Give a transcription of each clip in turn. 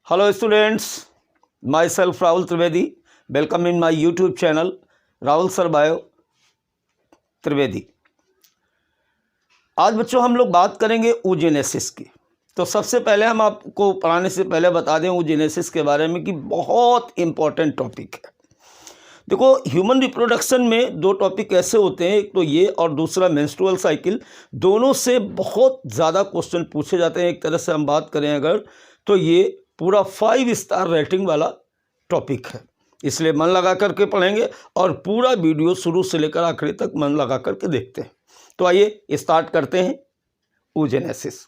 Hello students, myself Rahul Trivedi. Welcome in my YouTube channel Rahul Sir Bio Trivedi. आज बच्चों हम लोग बात करेंगे oogenesis की। तो सबसे पहले हम आपको पढ़ाने से पहले बता दें oogenesis के बारे में कि बहुत इम्पॉर्टेंट टॉपिक है। देखो, ह्यूमन रिप्रोडक्शन में दो टॉपिक ऐसे होते हैं, एक तो ये और दूसरा मेंस्ट्रुअल साइकिल। दोनों से बहुत ज़्यादा क्वेश्चन पूछे जाते हैं। एक तरह से हम बात करें अगर तो ये पूरा 5 स्टार रेटिंग वाला टॉपिक है, इसलिए मन लगा करके पढ़ेंगे और पूरा वीडियो शुरू से लेकर आखिरी तक मन लगा करके देखते हैं। तो आइए स्टार्ट करते हैं oogenesis।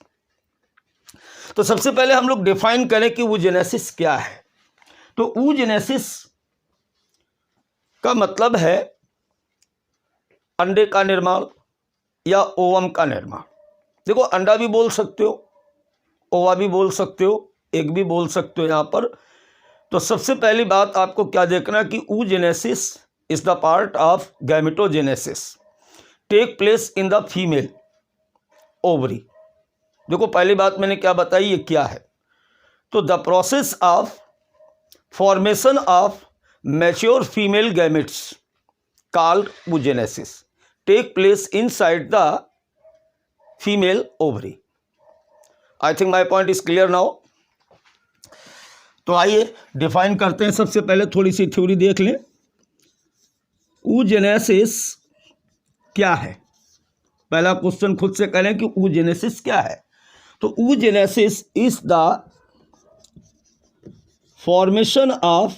तो सबसे पहले हम लोग डिफाइन करें कि oogenesis क्या है। तो oogenesis का मतलब है अंडे का निर्माण या ओवम का निर्माण। देखो, अंडा भी बोल सकते हो, ओवा भी बोल सकते हो, एग भी बोल सकते हो यहाँ पर। तो सबसे पहली बात आपको क्या देखना कि oogenesis is the part of gametogenesis take place in the female ovary. देखो, पहली बात मैंने क्या बताई, ये क्या है। तो the process of formation of mature female gametes called oogenesis take place inside the female ovary. I think my point is clear now. तो आइए डिफाइन करते हैं। सबसे पहले थोड़ी सी थ्योरी देख लें। oogenesis क्या है, पहला क्वेश्चन खुद से करें कि oogenesis क्या है। तो oogenesis is the formation of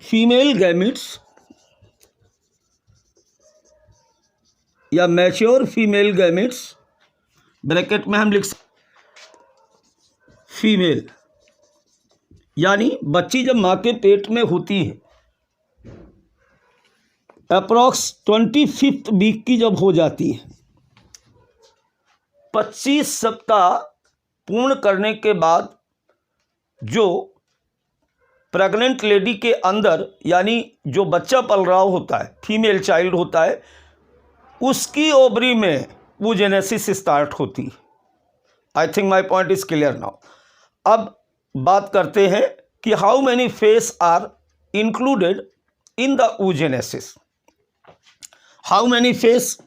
female gametes या मैच्योर फीमेल गैमेट्स, ब्रैकेट में हम लिख फीमेल, यानी बच्ची जब माँ के पेट में होती है अप्रॉक्स 25th वीक की जब हो जाती है, 25 सप्ताह पूर्ण करने के बाद जो प्रेग्नेंट लेडी के अंदर यानी जो बच्चा पल रहा होता है, फीमेल चाइल्ड होता है, उसकी ओवरी में oogenesis स्टार्ट होती है। I think my point is clear now. अब बात करते हैं कि how many phase are included in the oogenesis। How many phase?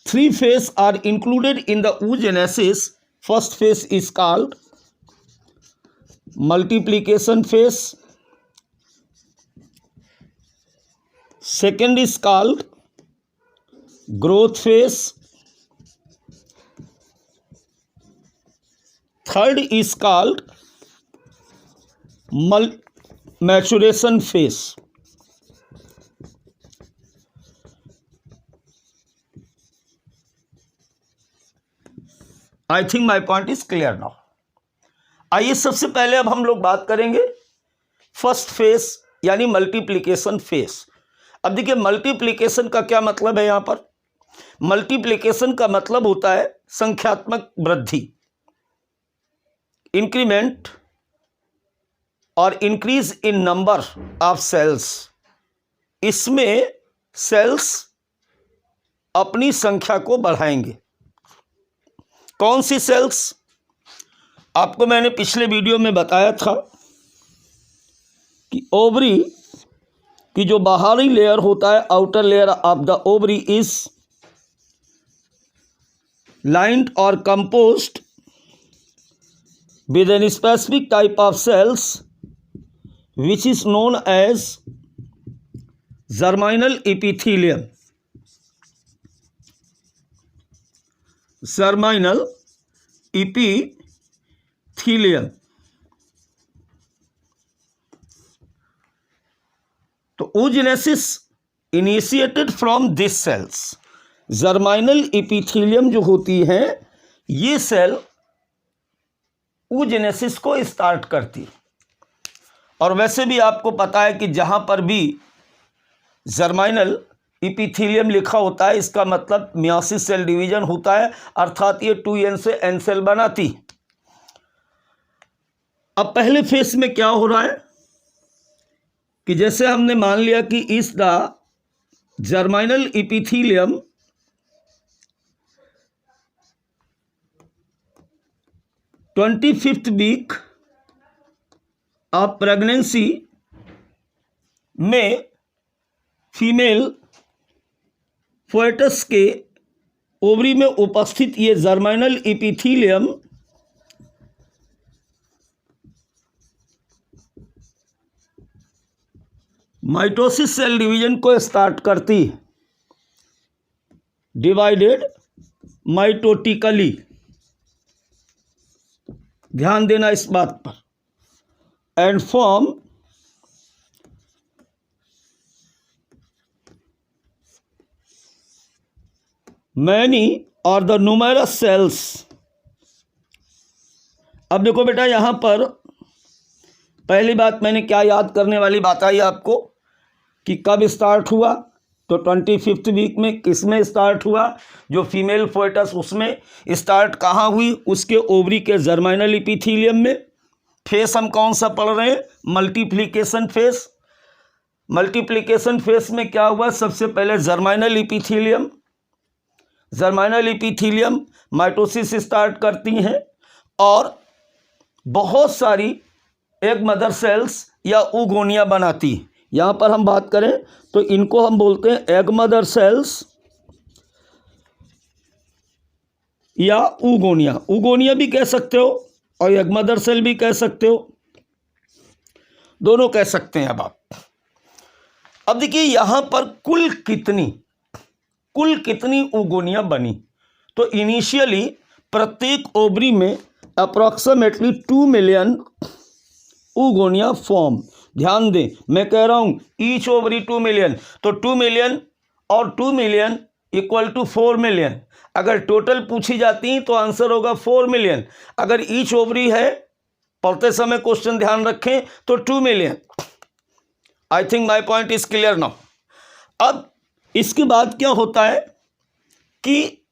3 phase are included in the oogenesis. First phase is called multiplication phase. Second is called growth phase. Third is called maturation phase. I think my point is clear now. आइए सबसे पहले अब हम लोग बात करेंगे first face यानी multiplication face. अब देखिए, मल्टीप्लिकेशन का क्या मतलब है। यहाँ पर मल्टीप्लिकेशन का मतलब होता है संख्यात्मक वृद्धि, इंक्रीमेंट और increase in number of cells. इसमें सेल्स अपनी संख्या को बढ़ाएंगे। कौन सी सेल्स? आपको मैंने पिछले वीडियो में बताया था कि ओवरी की जो बाहरी लेयर होता है, outer layer of the ovary is lined और composed with an specific type of cells which is known as germinal epithelium. Germinal epithelium. तो oogenesis initiated from this cells. Germinal epithelium जो होती है, ये सेल oogenesis को start करती। और वैसे भी आपको पता है कि जहां पर भी जर्माइनल इपिथेलियम लिखा होता है, इसका मतलब मियोसिस सेल डिवीजन होता है, अर्थात ये 2n से n सेल बनाती। अब पहले फेस में क्या हो रहा है कि जैसे हमने मान लिया कि इस the germinal epithelium 25th week of pregnancy में फीमेल फोएटस के ओवरी में उपस्थित ये germinal epithelium mitosis cell division को स्टार्ट करती है, डिवाइडेड माइटोटिकली। ध्यान देना इस बात पर। एंड फॉर्म मैनी और द न्यूमरस सेल्स। अब देखो बेटा, यहां पर पहली बात मैंने क्या याद करने वाली बात आई आपको कि कब स्टार्ट हुआ, तो 25th वीक में किसमें स्टार्ट हुआ, जो फीमेल फोएटस उसमें स्टार्ट कहाँ हुई, उसके ओवरी के जर्मिनल इपिथीलियम में। फेस हम कौन सा पढ़ रहे हैं, मल्टीप्लिकेशन फेस। मल्टीप्लिकेशन फेस में क्या हुआ, सबसे पहले जर्मिनल इपिथीलियम माइटोसिस स्टार्ट करती हैं और बहुत सारी एग मदर सेल्स या ऊगोनिया बनाती हैं। यहाँ पर हम बात करें तो इनको हम बोलते हैं एग मदर सेल्स या ऊगोनिया। ऊगोनिया भी कह सकते हो और एग मदर सेल भी कह सकते हो, दोनों कह सकते हैं। अब देखिए यहाँ पर कुल कितनी ऊगोनिया बनी, तो इनिशियली प्रत्येक ओवरी में अप्रॉक्सीमेटली 2 मिलियन ऊगोनिया फॉर्म। ध्यान दें, मैं कह रहा हूं ईच ओवरी 2 मिलियन, तो 2 मिलियन और 2 मिलियन इक्वल टू 4 मिलियन। अगर टोटल पूछी जाती तो आंसर होगा 4 मिलियन। अगर ईच ओवरी है, पढ़ते समय क्वेश्चन ध्यान रखें, तो 2 million. I think my point is clear now. अब इसके बाद क्या होता है कि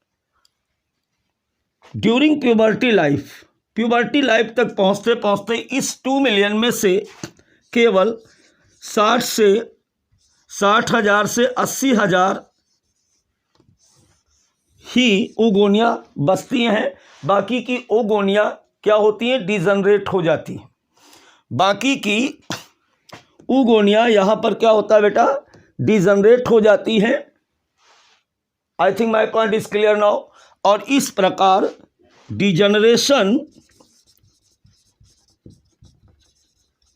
ड्यूरिंग प्यूबर्टी लाइफ तक पहुंचते पहुंचते इस 2 मिलियन में से केवल 60,000 से 80,000 ही ऊगोनिया बचती हैं। बाकी की ऊगोनिया क्या होती हैं, डिजनरेट हो जाती हैं। बाकी की ऊगोनिया यहाँ पर क्या होता है बेटा, डिजनरेट हो जाती हैं। आई think my point is clear now. और इस प्रकार डिजनरेशन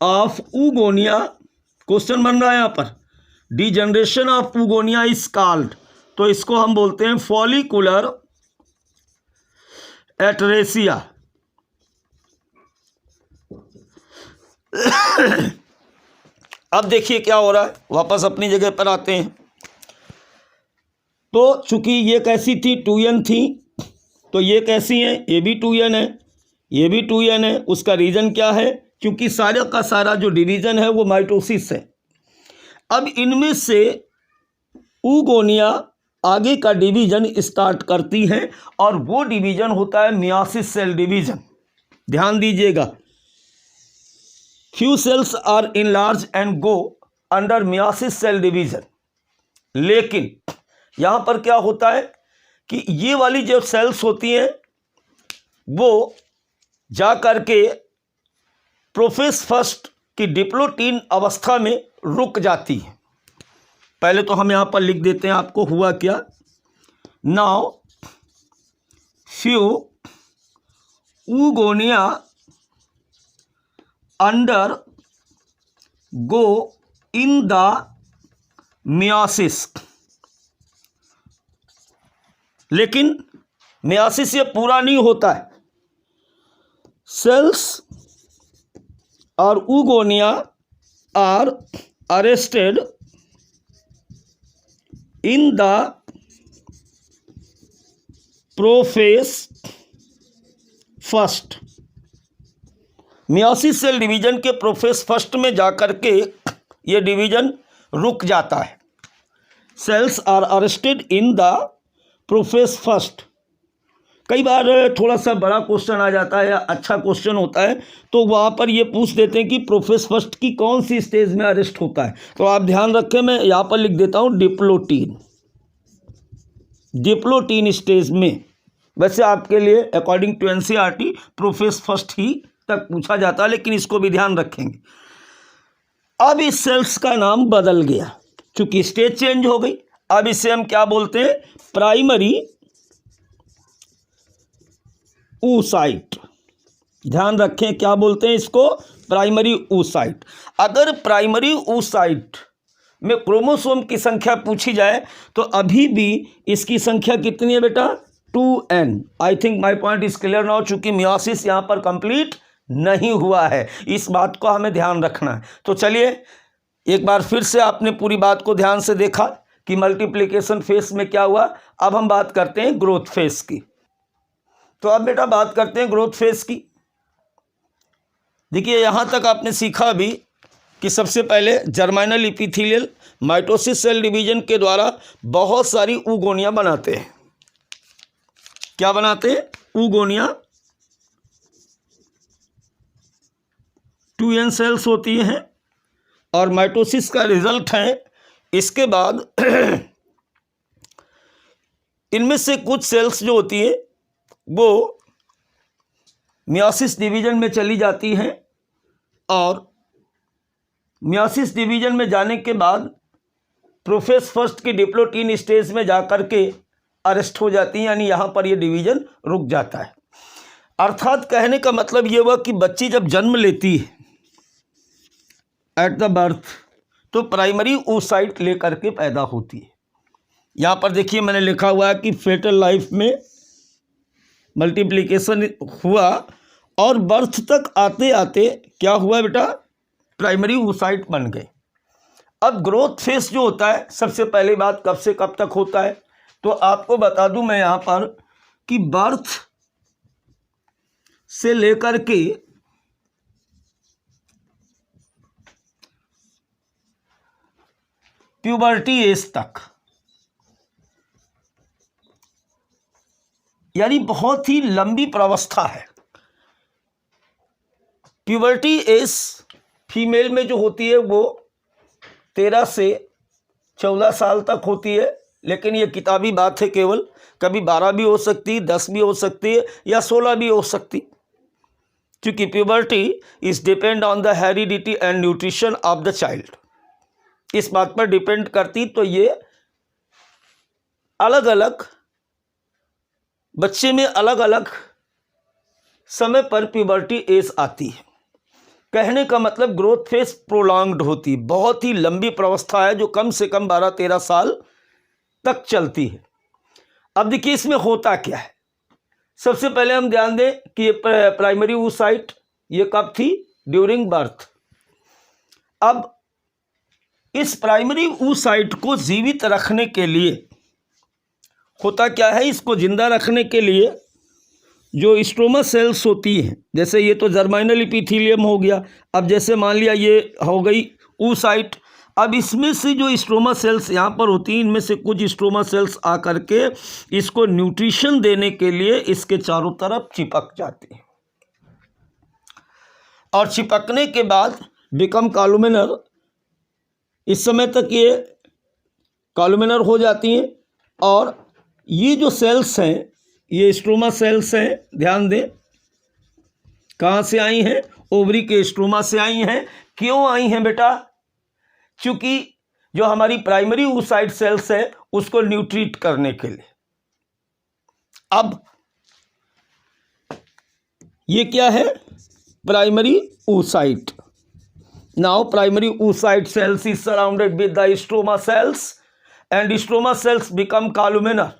ऑफ ऊगोनिया, क्वेश्चन बन रहा है यहाँ पर, degeneration of oogonia is called, तो इसको हम बोलते हैं फॉलिकुलर एटरेसिया। अब देखिए क्या हो रहा है, वापस अपनी जगह पर आते हैं। तो चूंकि ये कैसी थी, 2n थी, तो ये कैसी है, ये भी 2n है, ये भी 2n है। उसका रीज़न क्या है, क्योंकि सारा का सारा जो डिवीज़न है वो माइटोसिस है। अब इनमें से ऊगोनिया आगे का डिवीज़न स्टार्ट करती हैं और वो डिवीज़न होता है मियासिस सेल डिवीज़न। ध्यान दीजिएगा, few cells are enlarge and go under meiosis cell division. लेकिन यहाँ पर क्या होता है कि ये वाली जो सेल्स होती हैं वो जा करके प्रोफेस फर्स्ट की डिप्लोटीन अवस्था में रुक जाती है। पहले तो हम यहाँ पर लिख देते हैं आपको हुआ क्या। Now few oogonia undergo in the meiosis, लेकिन मियासिस ये पूरा नहीं होता है। सेल्स और oogonia are arrested in the prophase first. Meiosis cell division के प्रोफेस फर्स्ट में जाकर के ये डिवीजन रुक जाता है। Cells are arrested in the prophase first. कई बार थोड़ा सा बड़ा क्वेश्चन आ जाता है या अच्छा क्वेश्चन होता है तो वहाँ पर ये पूछ देते हैं कि प्रोफेस फर्स्ट की कौन सी स्टेज में अरेस्ट होता है। तो आप ध्यान रखें, मैं यहाँ पर लिख देता हूँ डिप्लोटीन स्टेज में। वैसे आपके लिए according to NCERT prophase first ही तक पूछा जाता है, लेकिन इसको भी ध्यान रखेंगे। अब इस सेल्स का नाम बदल गया क्योंकि स्टेज चेंज हो गई। अब इसे हम क्या बोलते हैं? Primary oocyte। ध्यान रखें, क्या बोलते हैं इसको? Primary oocyte। अगर प्राइमरी oocyte में क्रोमोसोम की संख्या पूछी जाए तो अभी भी इसकी संख्या कितनी है बेटा? 2n। I think my point is clear now. चूंकि मियोसिस यहां पर कंप्लीट नहीं हुआ है, इस बात को हमें ध्यान रखना है। तो चलिए एक बार फिर से आपने पूरी बात को ध्यान से देखा कि मल्टीप्लिकेशन फेज में क्या हुआ। अब हम बात करते हैं ग्रोथ फेज की। तो अब बेटा बात करते हैं ग्रोथ फेज की। देखिए यहां तक आपने सीखा भी कि सबसे पहले germinal epithelial mitosis cell division के द्वारा बहुत सारी ऊगोनिया बनाते हैं। क्या बनाते हैं? ऊगोनिया। 2n सेल्स होती हैं और माइटोसिस का रिजल्ट है। इसके बाद इनमें से कुछ सेल्स जो होती है वो मियोसिस डिवीजन में चली जाती हैं और मियोसिस डिवीजन में जाने के बाद प्रोफेस फर्स्ट की डिप्लोटीन स्टेज में जाकर के अरेस्ट हो जाती हैं, यानी यहाँ पर ये डिवीजन रुक जाता है। अर्थात कहने का मतलब ये हुआ कि बच्ची जब जन्म लेती है एट द बर्थ तो प्राइमरी oocyte लेकर के पैदा होती है। यहाँ पर देखिए मैंने लिखा हुआ है कि फेटल लाइफ में मल्टीप्लिकेशन हुआ और बर्थ तक आते आते क्या हुआ बेटा? प्राइमरी oocyte बन गए। अब ग्रोथ फेज जो होता है, सबसे पहली बात कब से कब तक होता है? तो आपको बता दूं मैं यहाँ पर कि बर्थ से लेकर के प्यूबर्टी एज तक, यानी बहुत ही लंबी प्रावस्था है। प्यूबर्टी एज फीमेल में जो होती है वो 13 से 14 साल तक होती है, लेकिन ये किताबी बात है केवल। कभी 12 भी हो सकती है, 10 भी हो सकती है या 16 भी हो सकती, क्योंकि puberty is depend on the heredity and nutrition of the child. इस बात पर डिपेंड करती, तो ये अलग अलग बच्चे में अलग अलग समय पर प्यूबर्टी एज आती है। कहने का मतलब ग्रोथ फेज प्रोलॉन्ग्ड होती, बहुत ही लंबी प्रावस्था है जो कम से कम 12-13 साल तक चलती है। अब देखिए इसमें होता क्या है। सबसे पहले हम ध्यान दें कि ये प्राइमरी oocyte ये कब थी? During birth. अब इस प्राइमरी oocyte को जीवित रखने के लिए होता क्या है? इसको जिंदा रखने के लिए जो स्ट्रोमा सेल्स होती हैं, जैसे ये तो जर्मिनल एपिथेलियम हो गया, अब जैसे मान लिया ये हो गई oocyte, अब इसमें से जो स्ट्रोमा सेल्स यहाँ पर होती हैं, इनमें से कुछ स्ट्रोमा सेल्स आकर के इसको न्यूट्रिशन देने के लिए इसके चारों तरफ चिपक जाते हैं और चिपकने के बाद बिकम कॉलुमिनर। इस समय तक ये कॉलुमिनर हो जाती हैं और ये जो सेल्स हैं ये स्ट्रोमा सेल्स हैं। ध्यान दें कहाँ से आई हैं? ओवरी के स्ट्रोमा से आई हैं। क्यों आई हैं बेटा? क्योंकि जो हमारी प्राइमरी oocyte सेल्स है उसको न्यूट्रीट करने के लिए। अब ये क्या है? Primary oocyte। Now primary oocyte cells is surrounded with the stroma cells and stroma cells become columnar,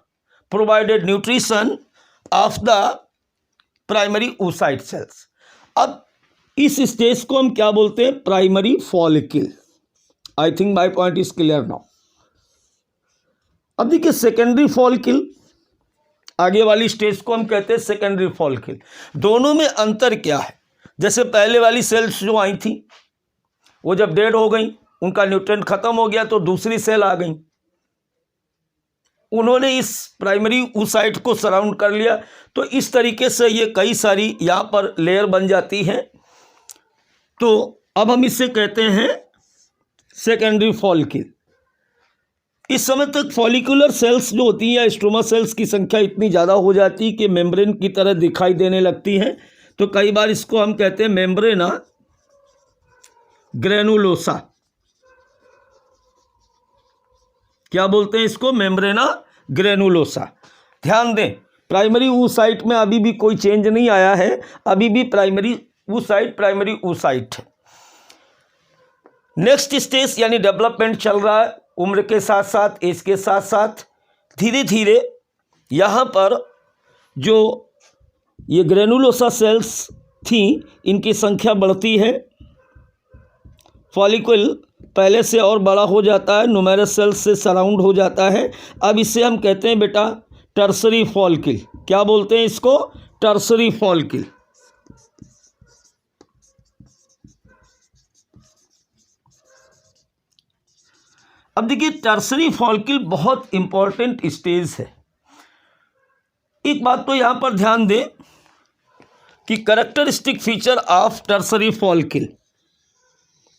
provided nutrition of the primary oocyte cells। अब इस स्टेज को हम क्या बोलते हैं? Primary follicle. I think my point is clear now. अब देखिए secondary follicle, आगे वाली स्टेज को हम कहते हैं सेकेंडरी फॉलिकल। दोनों में अंतर क्या है? जैसे पहले वाली सेल्स जो आई थी वो जब डेड हो गई, उनका न्यूट्रिएंट खत्म हो गया तो दूसरी सेल आ गई, उन्होंने इस प्राइमरी oocyte को सराउंड कर लिया। तो इस तरीके से ये कई सारी यहाँ पर लेयर बन जाती हैं। तो अब हम इसे कहते हैं सेकेंडरी फॉलिकल। इस समय तक फॉलिकुलर सेल्स जो होती हैं या स्ट्रोमा सेल्स की संख्या इतनी ज़्यादा हो जाती है कि मेम्ब्रेन की तरह दिखाई देने लगती हैं। तो कई बार इसको हम कहते हैं मेम्ब्रेना ग्रेनुलोसा। क्या बोलते हैं इसको? मेम्ब्रेना ग्रेनुलोसा। ध्यान दें, प्राइमरी oocyte में अभी भी कोई चेंज नहीं आया है, अभी भी प्राइमरी oocyte है। नेक्स्ट स्टेज यानी डेवलपमेंट चल रहा है उम्र के साथ साथ, एज के साथ साथ। धीरे धीरे यहाँ पर जो ये ग्रेनुलोसा सेल्स थी इनकी संख्या बढ़ती है, फॉलिकल पहले से और बड़ा हो जाता है, न्यूमेरस सेल्स से सराउंड हो जाता है। अब इसे हम कहते हैं बेटा टर्सरी फॉलिकल। क्या बोलते हैं इसको? Tertiary follicle. अब देखिए टर्सरी फॉलिकल बहुत इंपॉर्टेंट स्टेज है। एक बात तो यहां पर ध्यान दें कि characteristic feature of tertiary follicle,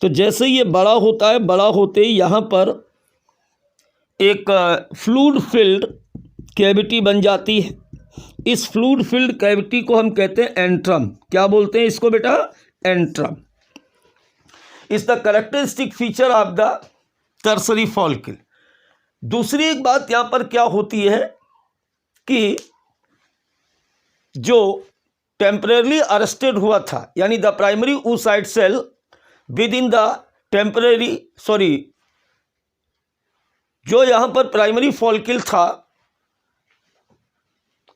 तो जैसे ये बड़ा होता है, बड़ा होते ही यहाँ पर एक फ्लूइड फिल्ड कैविटी बन जाती है। इस फ्लूइड फिल्ड कैविटी को हम कहते हैं एंट्रम। क्या बोलते हैं इसको बेटा? Antrum is the characteristic feature of the tertiary follicle. दूसरी एक बात यहाँ पर क्या होती है कि जो टेम्परेरली अरेस्टेड हुआ था, यानी the primary oocyte cell with in the temporary जो यहाँ पर प्राइमरी फॉलिकल था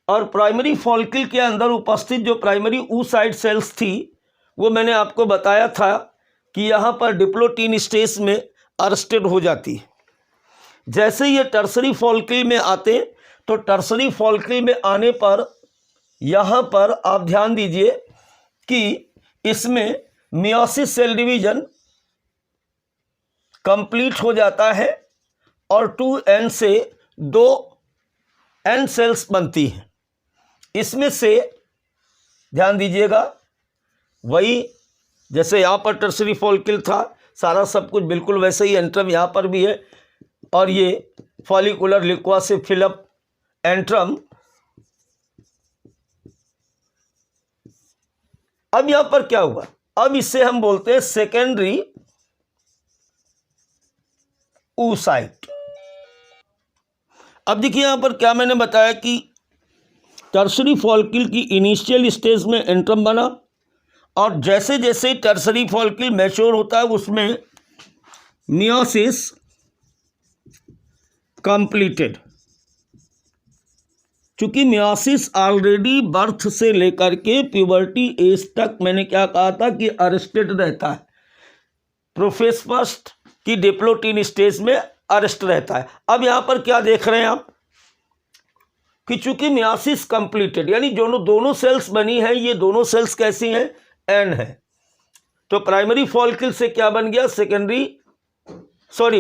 और प्राइमरी फॉलिकल के अंदर उपस्थित जो प्राइमरी oocyte सेल्स थी, वो मैंने आपको बताया था कि यहाँ पर डिप्लोटीन स्टेज में अरेस्टेड हो जाती है। जैसे ये टर्सरी फॉलिकल में आते तो टर्सरी फॉलिकल में आने पर यहाँ पर आप ध्यान दीजिए कि इसमें मियोसिस सेल डिवीजन कंप्लीट हो जाता है और 2n से 2n सेल्स बनती हैं। इसमें से ध्यान दीजिएगा, वही जैसे यहाँ पर टर्सरी फॉलिकल था, सारा सब कुछ बिल्कुल वैसे ही एंट्रम यहाँ पर भी है, और ये फॉलिकुलर लिक्वा से फिलअप एंट्रम। अब यहाँ पर क्या हुआ? अब इससे हम बोलते हैं सेकेंडरी oocyte। अब देखिए यहाँ पर क्या मैंने बताया कि टर्सरी फॉलिकल की इनिशियल स्टेज में एंट्रम बना, और जैसे जैसे टर्सरी फॉलिकल मैच्योर होता है उसमें मियोसिस कंप्लीटेड। चूंकि मियोसिस ऑलरेडी बर्थ से लेकर के प्यूबर्टी एज तक मैंने क्या कहा था कि अरेस्टेड रहता है, प्रोफेस फर्स्ट की डिप्लोटीन स्टेज में अरेस्ट रहता है। अब यहाँ पर क्या देख रहे हैं आप कि चूंकि मियोसिस कंप्लीटेड यानी दोनों सेल्स बनी है, ये दोनों सेल्स कैसी हैं? एन है। तो प्राइमरी फॉलिकल से क्या बन गया?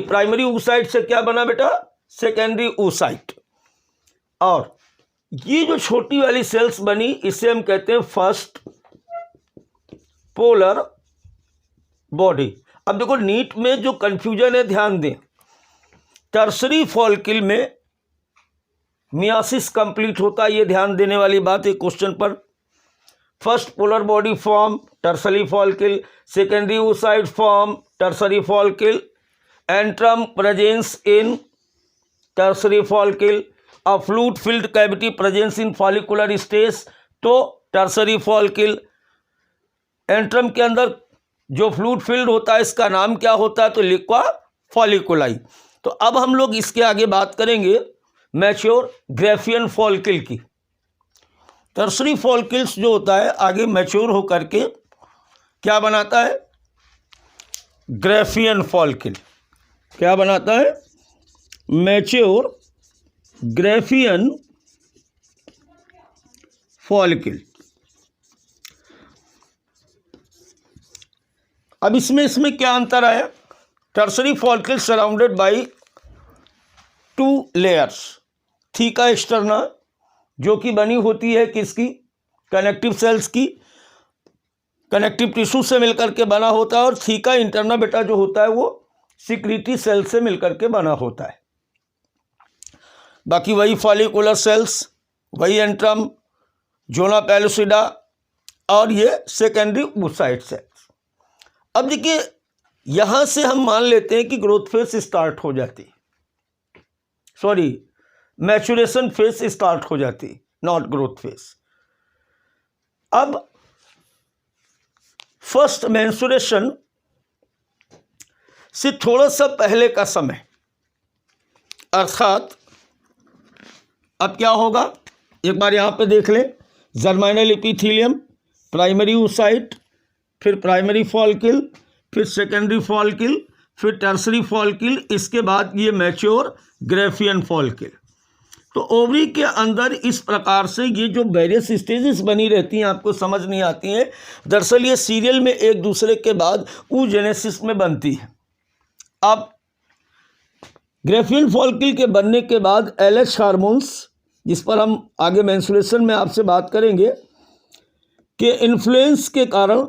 प्राइमरी oocyte से क्या बना बेटा? Secondary oocyte। और ये जो छोटी वाली सेल्स बनी इसे हम कहते हैं फर्स्ट पोलर बॉडी। अब देखो नीट में जो कंफ्यूजन है ध्यान दें, टर्सरी फॉलिकल में मियोसिस कंप्लीट होता है, ये ध्यान देने वाली बात है क्वेश्चन पर। First polar body form tertiary follicle, secondary oocyte form tertiary follicle, antrum presence in tertiary follicle, a fluid filled cavity presence in follicular stage. तो टर्सरी फॉलिकल, एंट्रम के अंदर जो फ्लूइड फिल्ड होता है इसका नाम क्या होता है? तो लिक्वा फॉलिकुलाई। तो अब हम लोग इसके आगे बात करेंगे मैच्योर ग्राफियन फॉलिकल की। टर्सरी फॉलिकल्स जो होता है आगे मैच्योर होकर के क्या बनाता है? Graafian follicle. क्या बनाता है? Mature Graafian follicle. अब इसमें क्या अंतर आया? Tertiary follicle surrounded by 2 layers, theca externa जो कि बनी होती है किसकी? कनेक्टिव सेल्स की, कनेक्टिव टिश्यू से मिलकर के बना होता है, और थीका इंटरना बेटा जो होता है वो सिक्रीटरी सेल से मिलकर के बना होता है। बाकी वही फॉलिकुलर सेल्स, वही एंट्रम, जोना पेलुसिडा और ये सेकेंडरी oocyte सेल्स। अब देखिए यहाँ से हम मान लेते हैं कि ग्रोथ फेज स्टार्ट हो जाती, सॉरी मैचुरेशन फेज स्टार्ट हो जाती, नॉट ग्रोथ फेज। अब फर्स्ट मेंस्ट्रुएशन से थोड़ा सा पहले का समय, अर्थात अब क्या होगा, एक बार यहाँ पे देख लें, जर्मिनल एपिथेलियम, प्राइमरी oocyte, फिर प्राइमरी फॉलिकल, फिर सेकेंडरी फॉलिकल, फिर टर्सरी फॉलिकल, इसके बाद ये मैच्योर ग्रेफियन फॉलिकल। तो ओवरी के अंदर इस प्रकार से ये जो वेरियस स्टेजेस बनी रहती हैं, आपको समझ नहीं आती हैं, दरअसल ये सीरियल में एक दूसरे के बाद oogenesis में बनती है। अब ग्रेफियन फॉलिकल के बनने के बाद LH हार्मोन्स, जिस पर हम आगे मेंस्ट्रुएशन में आपसे बात करेंगे, के इन्फ्लुएंस के कारण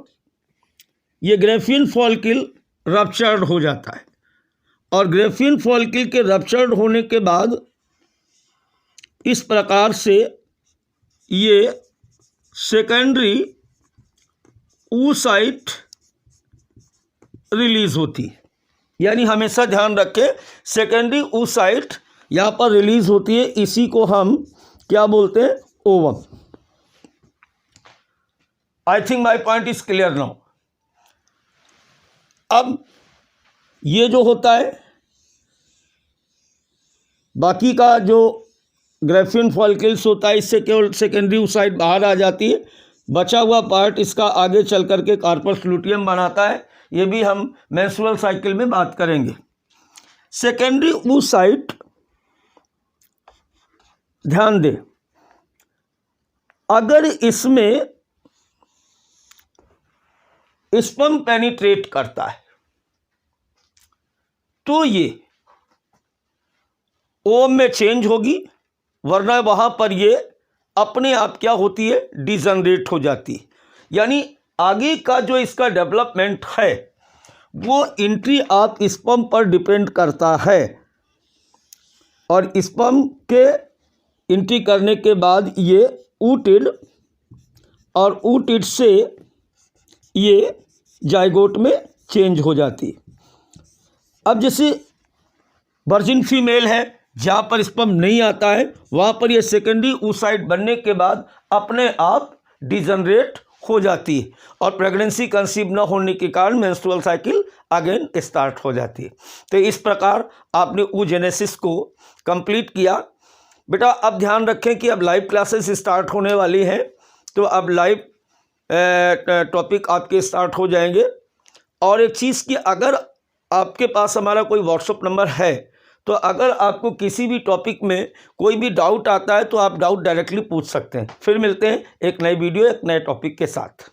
ये ग्रेफियन फॉलिकल रप्चर्ड हो जाता है, और ग्रेफियन फॉलिकल के रप्चर्ड होने के बाद इस प्रकार से ये सेकेंडरी oocyte रिलीज होती है। यानी हमेशा ध्यान रखें, सेकेंडरी oocyte यहाँ पर रिलीज होती है, इसी को हम क्या बोलते हैं, ovum. I think my point is clear now. अब ये जो होता है, बाकी का जो ग्रेफियन फॉलिकल्स होता है, इससे केवल सेकेंडरी oocyte बाहर आ जाती है, बचा हुआ पार्ट इसका आगे चल करके कार्पस लूटियम बनाता है। ये भी हम मेंस्ट्रुअल साइकिल में बात करेंगे। सेकेंडरी oocyte, ध्यान दें, अगर इसमें स्पर्म पेनिट्रेट करता है तो ये ओवम में चेंज होगी, वरना वहां पर ये अपने आप क्या होती है, डिजनरेट हो जाती है। यानी आगे का जो इसका डेवलपमेंट है वो एंट्री ऑफ स्पर्म पर डिपेंड करता है, और स्पर्म के एंट्री करने के बाद ये ooted, और ooted से ये जाइगोट में चेंज हो जाती है। अब जैसे वर्जिन फीमेल है, जहाँ पर स्पर्म नहीं आता है, वहाँ पर ये सेकेंडरी oocyte बनने के बाद अपने आप डिजनरेट हो जाती है, और प्रेगनेंसी कंसीव न होने के कारण मेंस्ट्रुअल साइकिल अगेन स्टार्ट हो जाती है। तो इस प्रकार आपने oogenesis को कंप्लीट किया। बेटा अब ध्यान रखें कि अब लाइव क्लासेस स्टार्ट होने वाली हैं, तो अब लाइव टॉपिक आपके स्टार्ट हो जाएंगे। और एक चीज़ कि अगर आपके पास हमारा कोई व्हाट्सएप नंबर है, तो अगर आपको किसी भी टॉपिक में कोई भी डाउट आता है तो आप डाउट डायरेक्टली पूछ सकते हैं। फिर मिलते हैं एक नई वीडियो, एक नए टॉपिक के साथ।